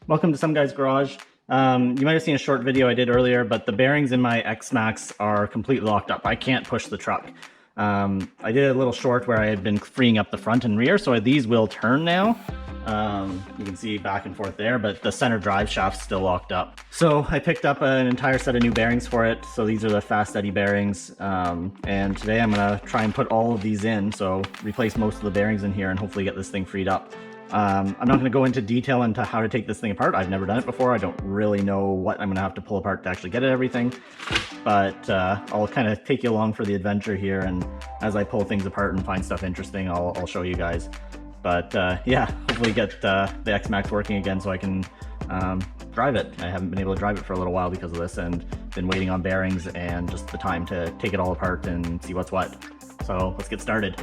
Welcome to Some Guy's Garage. You might have seen a short video I did earlier, but the bearings in my X-Maxx are completely locked up. I can't push the truck. I did a little short where I had been freeing up the front and rear, so these will turn now. You can see back and forth there, but the center drive shaft's still locked up. So I picked up an entire set of new bearings for it. So these are the FastEddy bearings. And today I'm gonna try and put all of these in. So replace most of the bearings in here and hopefully get this thing freed up. I'm not going to go into detail into how to take this thing apart. I've never done it before. I don't really know what I'm going to have to pull apart to actually get at everything. But I'll kind of take you along for the adventure here, and as I pull things apart and find stuff interesting, I'll show you guys. But yeah, hopefully get the Xmaxx working again so I can drive it. I haven't been able to drive it for a little while because of this, and been waiting on bearings and just the time to take it all apart and see what's what. So let's get started.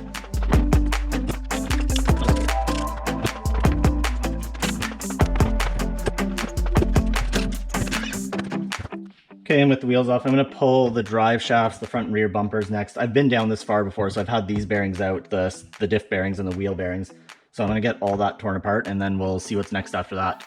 Okay, and with the wheels off, I'm going to pull the drive shafts, the front and rear bumpers next. I've been down this far before, so I've had these bearings out, the diff bearings and the wheel bearings. So I'm going to get all that torn apart, and then we'll see what's next after that.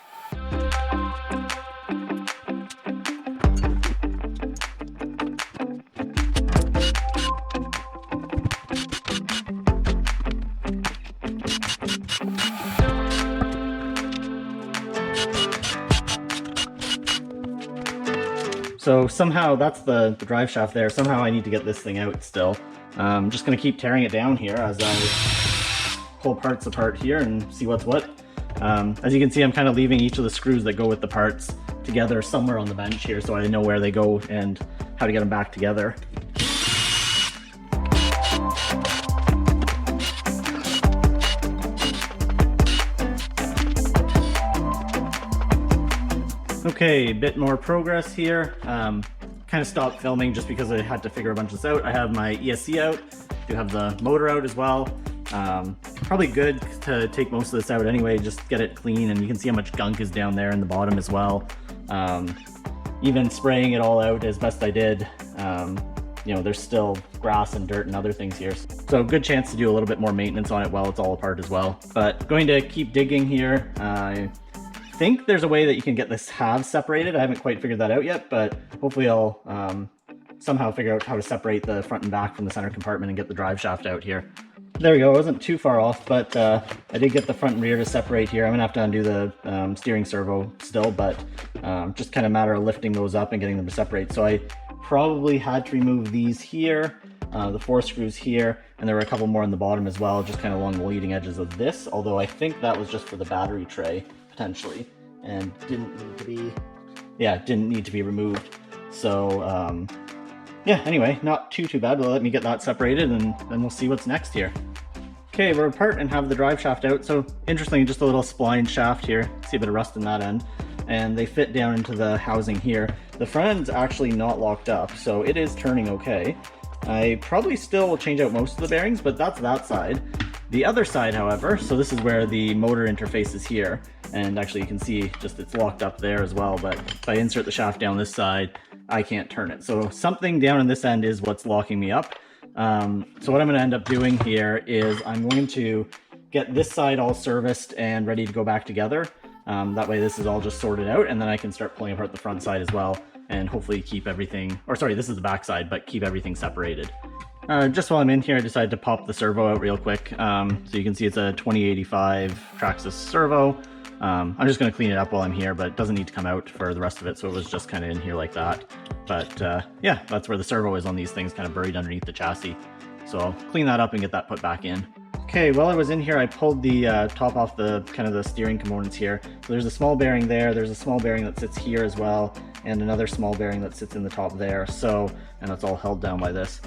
So somehow that's the drive shaft there. Somehow I need to get this thing out still. I'm just going to keep tearing it down here as I pull parts apart here and see what's what. As you can see, I'm kind of leaving each of the screws that go with the parts together somewhere on the bench here, so I know where they go and how to get them back together. Okay, a bit more progress here. Kind of stopped filming just because I had to figure a bunch of this out. I have my ESC out, do have the motor out as well. Probably good to take most of this out anyway, just get it clean, and you can see how much gunk is down there in the bottom as well. Even spraying it all out as best I did, you know, there's still grass and dirt and other things here. So good chance to do a little bit more maintenance on it while it's all apart as well. But going to keep digging here. I think there's a way that you can get this halves separated. I haven't quite figured that out yet, but hopefully I'll somehow figure out how to separate the front and back from the center compartment and get the drive shaft out here. There we go. I wasn't too far off, but I did get the front and rear to separate here. I'm gonna have to undo the steering servo still, but just kind of a matter of lifting those up and getting them to separate. So I probably had to remove these here, the 4 screws here, and there were a couple more on the bottom as well, just kind of along the leading edges of this, although I think that was just for the battery tray potentially, and didn't need to be removed. So yeah, anyway, not too bad, but let me get that separated and then we'll see what's next here. Okay, we're apart and have the drive shaft out. So interesting, just a little spline shaft here. See a bit of rust in that end, and they fit down into the housing here. The front end's actually not locked up, so it is turning okay. I probably still will change out most of the bearings, but that's that side. The other side, however, so this is where the motor interface is here, and actually you can see just it's locked up there as well, but if I insert the shaft down this side, I can't turn it. So something down in this end is what's locking me up. So what I'm going to end up doing here is I'm going to get this side all serviced and ready to go back together. That way this is all just sorted out, and then I can start pulling apart the front side as well, and hopefully keep everything, or sorry, this is the back side, but keep everything separated. Just while I'm in here, I decided to pop the servo out real quick. So you can see it's a 2085 Traxxas servo. I'm just going to clean it up while I'm here, but it doesn't need to come out for the rest of it, so it was just kind of in here like that. But yeah, that's where the servo is on these things, kind of buried underneath the chassis. So I'll clean that up and get that put back in. Okay, while I was in here, I pulled the top off the steering components here. So there's a small bearing there, there's a small bearing that sits here as well, and another small bearing that sits in the top there. So, and that's all held down by this.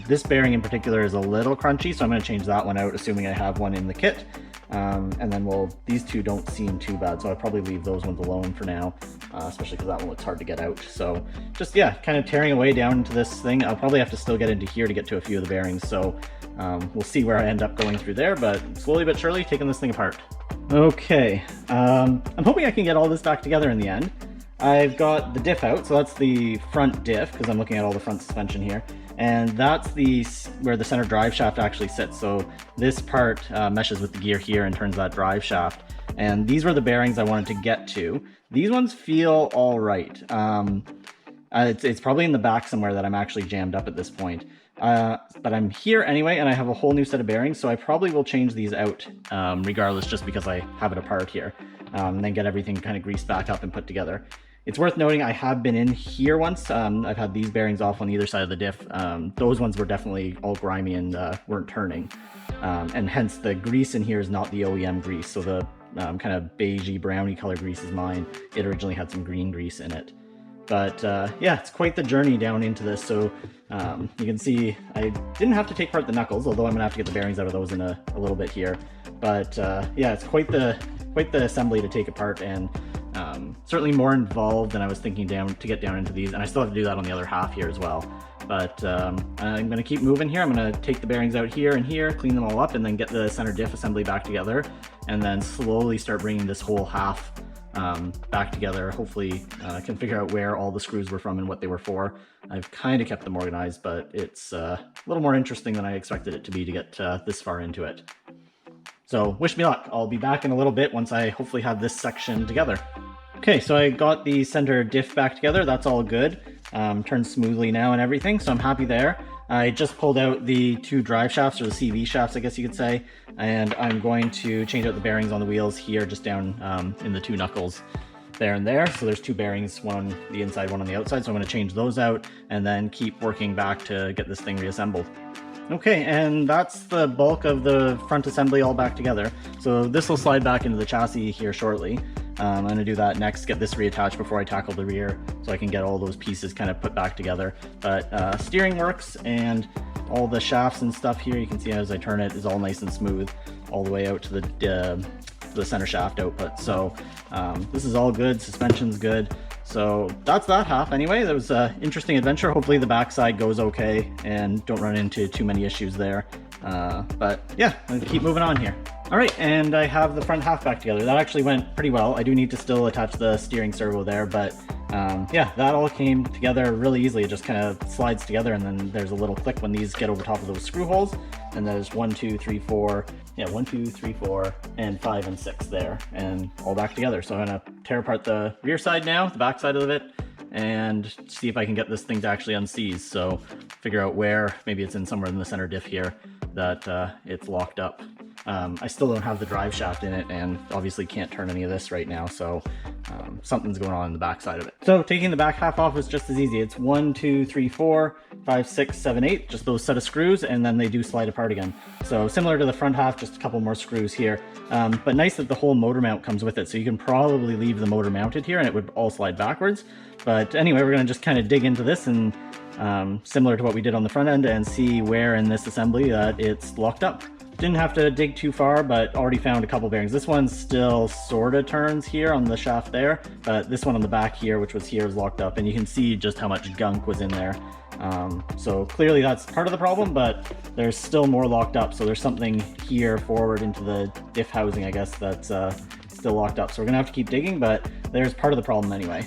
This bearing in particular is a little crunchy, so I'm going to change that one out, assuming I have one in the kit. And then these two don't seem too bad, so I'll probably leave those ones alone for now, especially because that one looks hard to get out. So just, yeah, kind of tearing away down into this thing. I'll probably have to still get into here to get to a few of the bearings, so we'll see where I end up going through there, but slowly but surely taking this thing apart. Okay, I'm hoping I can get all this back together in the end. I've got the diff out, so that's the front diff, because I'm looking at all the front suspension here. and that's where the center drive shaft actually sits. So this part meshes with the gear here and turns that drive shaft. And these were the bearings I wanted to get to. These ones feel all right. It's probably in the back somewhere that I'm actually jammed up at this point. But I'm here anyway, and I have a whole new set of bearings, so I probably will change these out regardless, just because I have it apart here, and then get everything kind of greased back up and put together. It's worth noting I have been in here once. I've had these bearings off on either side of the diff. Those ones were definitely all grimy and weren't turning, and hence the grease in here is not the OEM grease. So the kind of beigey browny color grease is mine. It originally had some green grease in it. But yeah, it's quite the journey down into this. So you can see I didn't have to take apart the knuckles, although I'm gonna have to get the bearings out of those in a little bit here. But yeah, it's quite the assembly to take apart, and certainly more involved than I was thinking to get down into these. And I still have to do that on the other half here as well. But I'm gonna keep moving here. I'm gonna take the bearings out here and here, clean them all up, and then get the center diff assembly back together, and then slowly start bringing this whole half back together. Hopefully I can figure out where all the screws were from and what they were for. I've kind of kept them organized, but it's a little more interesting than I expected it to be to get this far into it. So wish me luck. I'll be back in a little bit once I hopefully have this section together. Okay, so I got the center diff back together. That's all good. Turns smoothly now and everything, so I'm happy there. I just pulled out the two drive shafts, or the CV shafts, I guess you could say, and I'm going to change out the bearings on the wheels here, just down in the two knuckles there and there. So there's two bearings, one on the inside, one on the outside, so I'm going to change those out and then keep working back to get this thing reassembled. Okay, and that's the bulk of the front assembly all back together. So this will slide back into the chassis here shortly. I'm going to do that next, get this reattached before I tackle the rear, so I can get all those pieces kind of put back together. But steering works, and all the shafts and stuff here, you can see as I turn it, is all nice and smooth all the way out to the center shaft output. So this is all good, suspension's good. So that's that half anyway. That was an interesting adventure. Hopefully the backside goes okay and don't run into too many issues there. But yeah, I'm gonna keep moving on here. All right, and I have the front half back together. That actually went pretty well. I do need to still attach the steering servo there, but yeah, that all came together really easily. It just kind of slides together, and then there's a little click when these get over top of those screw holes. And there's 1, 2, 3, 4, yeah, 1, 2, 3, 4, and 5 and 6 there, and all back together. So I'm gonna tear apart the rear side now, the back side of it, and see if I can get this thing to actually unseize. So figure out where, maybe it's in somewhere in the center diff here, that it's locked up. I still don't have the drive shaft in it, and obviously can't turn any of this right now, so something's going on in the back side of it. So taking the back half off was just as easy. It's 1, 2, 3, 4, 5, 6, 7, 8, just those set of screws, and then they do slide apart again. So similar to the front half, just a couple more screws here. But nice that the whole motor mount comes with it, so you can probably leave the motor mounted here and it would all slide backwards. But anyway, we're gonna just kind of dig into this, and similar to what we did on the front end, and see where in this assembly that it's locked up. Didn't have to dig too far, but already found a couple bearings. This one still sort of turns here on the shaft there, but this one on the back here, which was here, is locked up, and you can see just how much gunk was in there. So clearly that's part of the problem, but there's still more locked up. So there's something here forward into the diff housing, I guess, that's still locked up. So we're gonna have to keep digging, but there's part of the problem anyway.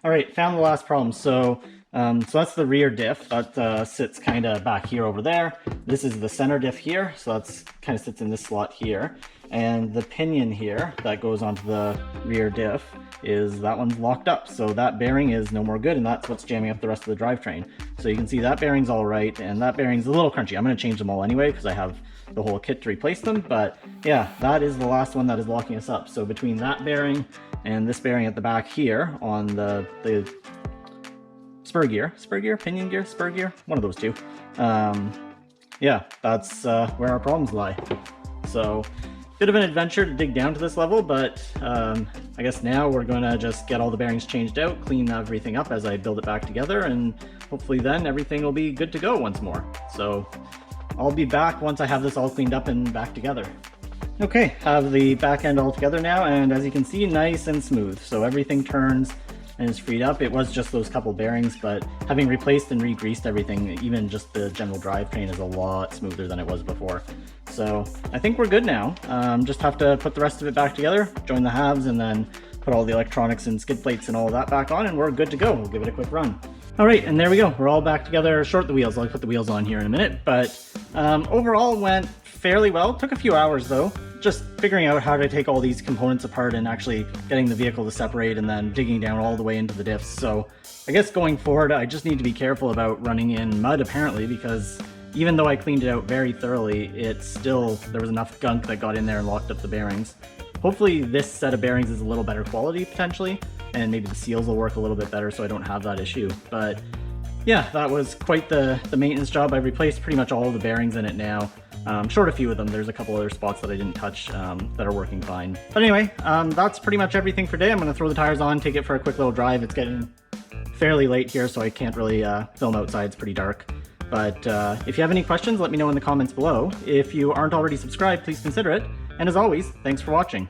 All right, found the last problem. So that's the rear diff that sits kind of back here over there. This is the center diff here, so that's kind of sits in this slot here. And the pinion here that goes onto the rear diff is, that one's locked up. So that bearing is no more good, and that's what's jamming up the rest of the drivetrain. So you can see that bearing's all right, and that bearing's a little crunchy. I'm gonna change them all anyway because I have the whole kit to replace them, but yeah, that is the last one that is locking us up. So between that bearing and this bearing at the back here on the spur gear, pinion gear, spur gear, one of those two. Yeah, that's where our problems lie. So bit of an adventure to dig down to this level, but I guess now we're gonna just get all the bearings changed out, clean everything up as I build it back together, and hopefully then everything will be good to go once more. So I'll be back once I have this all cleaned up and back together. Okay, have the back end all together now, and as you can see, nice and smooth. So everything turns and is freed up. It was just those couple bearings, but having replaced and re-greased everything, even just the general drivetrain is a lot smoother than it was before. So I think we're good now. Just have to put the rest of it back together, join the halves, and then put all the electronics and skid plates and all that back on, and we're good to go. We'll give it a quick run. All right, and there we go. We're all back together. Short the wheels. I'll put the wheels on here in a minute, but overall went fairly well. Took a few hours though, just figuring out how to take all these components apart and actually getting the vehicle to separate and then digging down all the way into the diffs. So I guess going forward, I just need to be careful about running in mud apparently, because even though I cleaned it out very thoroughly, there was enough gunk that got in there and locked up the bearings. Hopefully this set of bearings is a little better quality potentially, and maybe the seals will work a little bit better so I don't have that issue. But yeah, that was quite the maintenance job. I've replaced pretty much all of the bearings in it now. Short a few of them. There's a couple other spots that I didn't touch that are working fine. But anyway, that's pretty much everything for today. I'm going to throw the tires on, take it for a quick little drive. It's getting fairly late here, so I can't really film outside. It's pretty dark. But if you have any questions, let me know in the comments below. If you aren't already subscribed, please consider it. And as always, thanks for watching.